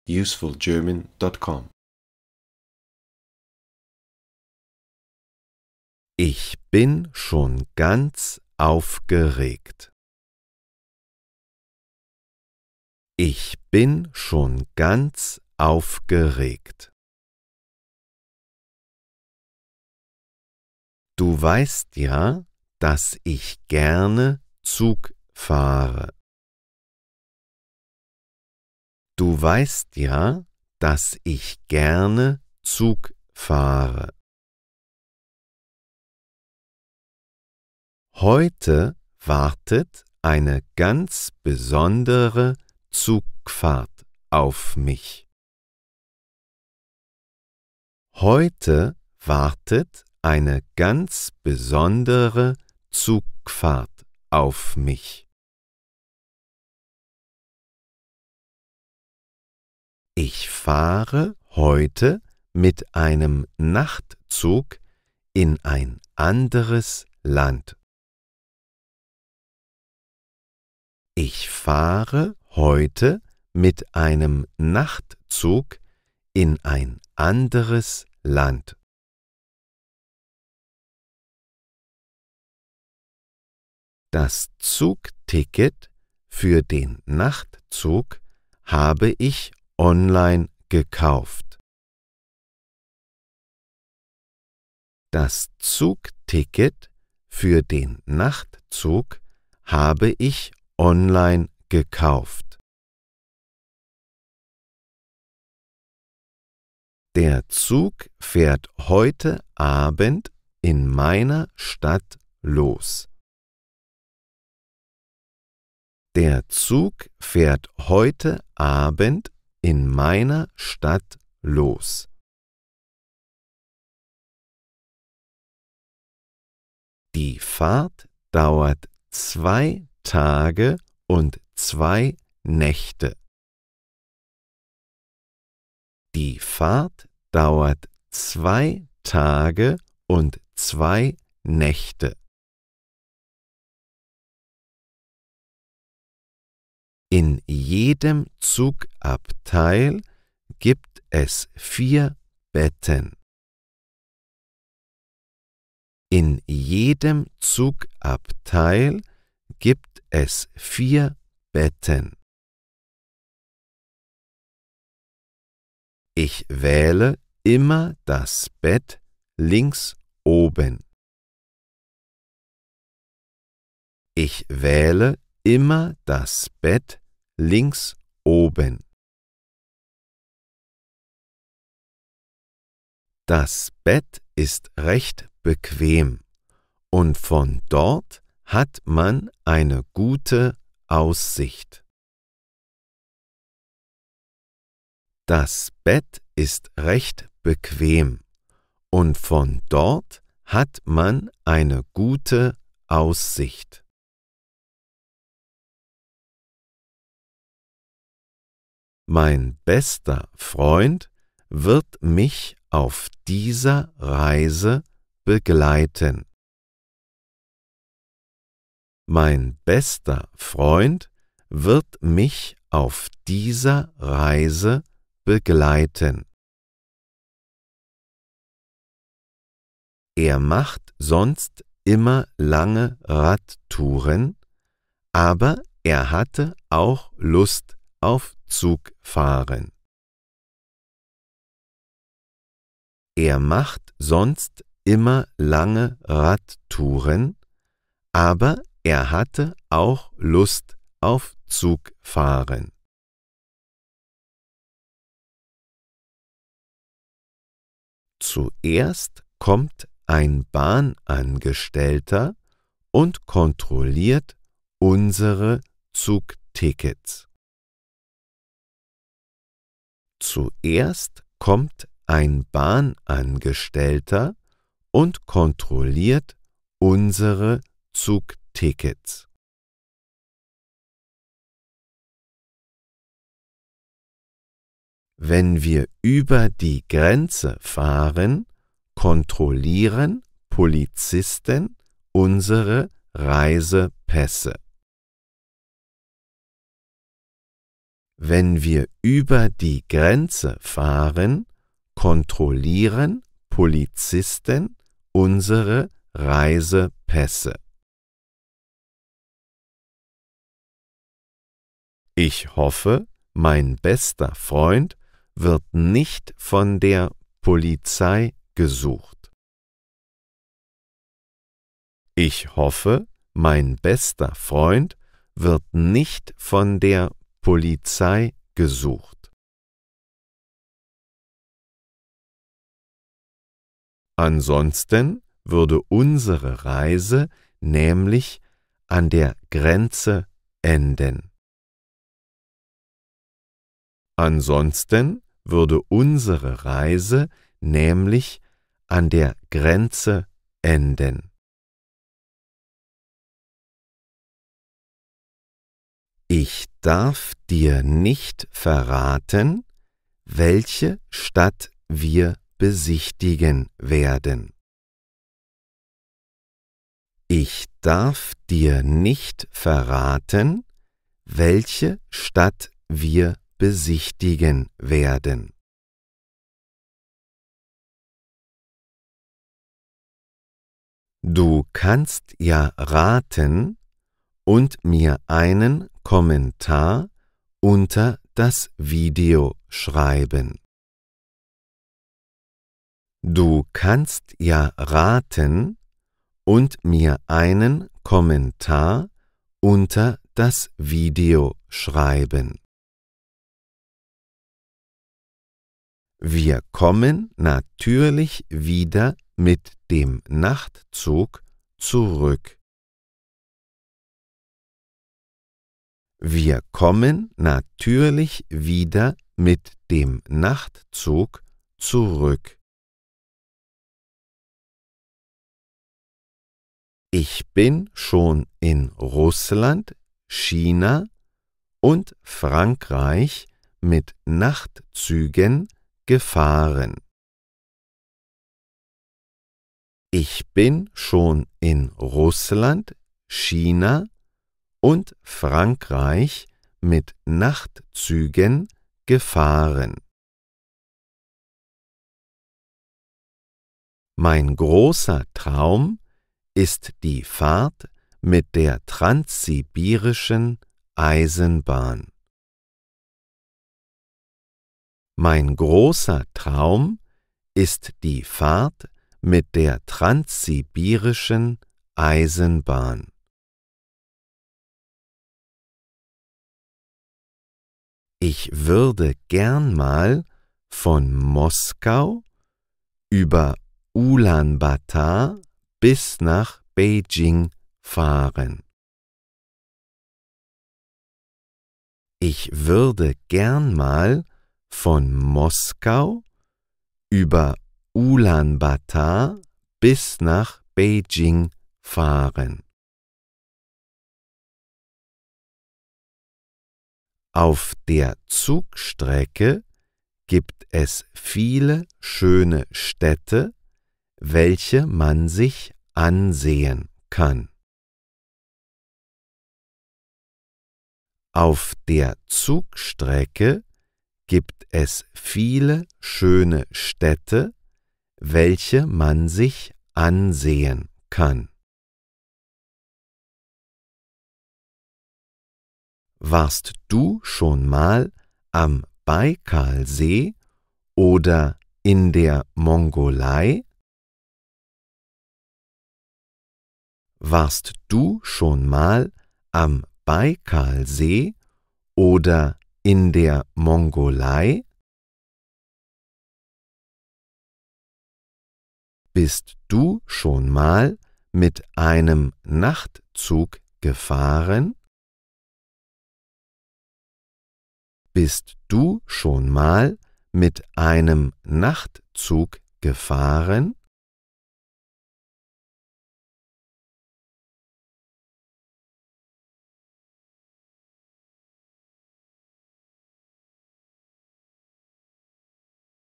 usefulgerman.com. Ich bin schon ganz aufgeregt. Ich bin schon ganz aufgeregt. Du weißt ja, dass ich gerne Zug fahre. Du weißt ja, dass ich gerne Zug fahre. Heute wartet eine ganz besondere Zugfahrt auf mich. Heute wartet eine ganz besondere Zugfahrt auf mich. Ich fahre heute mit einem Nachtzug in ein anderes Land. Ich fahre heute mit einem Nachtzug in ein anderes Land. Das Zugticket für den Nachtzug habe ich online gekauft. Das Zugticket für den Nachtzug habe ich online gekauft. Der Zug fährt heute Abend in meiner Stadt los. Der Zug fährt heute Abend in meiner Stadt los. Die Fahrt dauert 2 Tage und 2 Nächte. Die Fahrt dauert 2 Tage und 2 Nächte. In jedem Zugabteil gibt es 4 Betten. In jedem Zugabteil gibt es 4 Betten. Ich wähle immer das Bett links oben. Ich wähle immer das Bett links oben. Das Bett ist recht bequem und von dort hat man eine gute Aussicht. Das Bett ist recht bequem und von dort hat man eine gute Aussicht. Mein bester Freund wird mich auf dieser Reise begleiten. Mein bester Freund wird mich auf dieser Reise begleiten. Er macht sonst immer lange Radtouren, aber er hatte auch Lust auf Zugfahren. Er macht sonst immer lange Radtouren, aber er hatte auch Lust auf Zugfahren. Zuerst kommt ein Bahnangestellter und kontrolliert unsere Zugtickets. Zuerst kommt ein Bahnangestellter und kontrolliert unsere Zugtickets. Wenn wir über die Grenze fahren, kontrollieren Polizisten unsere Reisepässe. Wenn wir über die Grenze fahren, kontrollieren Polizisten unsere Reisepässe. Ich hoffe, mein bester Freund wird nicht von der Polizei gesucht. Ich hoffe, mein bester Freund wird nicht von der Polizei gesucht. Ansonsten würde unsere Reise nämlich an der Grenze enden. Ansonsten würde unsere Reise nämlich an der Grenze enden. Ich darf dir nicht verraten, welche Stadt wir besichtigen werden. Ich darf dir nicht verraten, welche Stadt wir besichtigen werden. Du kannst ja raten und mir einen Kommentar unter das Video schreiben. Du kannst ja raten und mir einen Kommentar unter das Video schreiben. Wir kommen natürlich wieder mit dem Nachtzug zurück. Wir kommen natürlich wieder mit dem Nachtzug zurück. Ich bin schon in Russland, China und Frankreich mit Nachtzügen gefahren. Ich bin schon in Russland, China und Frankreich mit Nachtzügen gefahren. Mein großer Traum ist die Fahrt mit der Transsibirischen Eisenbahn. Mein großer Traum ist die Fahrt mit der Transsibirischen Eisenbahn. Ich würde gern mal von Moskau über Ulaanbaatar bis nach Beijing fahren. Ich würde gern mal von Moskau über Ulaanbaatar bis nach Beijing fahren. Auf der Zugstrecke gibt es viele schöne Städte, welche man sich ansehen kann. Auf der Zugstrecke gibt es viele schöne Städte, welche man sich ansehen kann. Warst du schon mal am Baikalsee oder in der Mongolei? Warst du schon mal am Baikalsee oder in der Mongolei? Bist du schon mal mit einem Nachtzug gefahren? Bist du schon mal mit einem Nachtzug gefahren?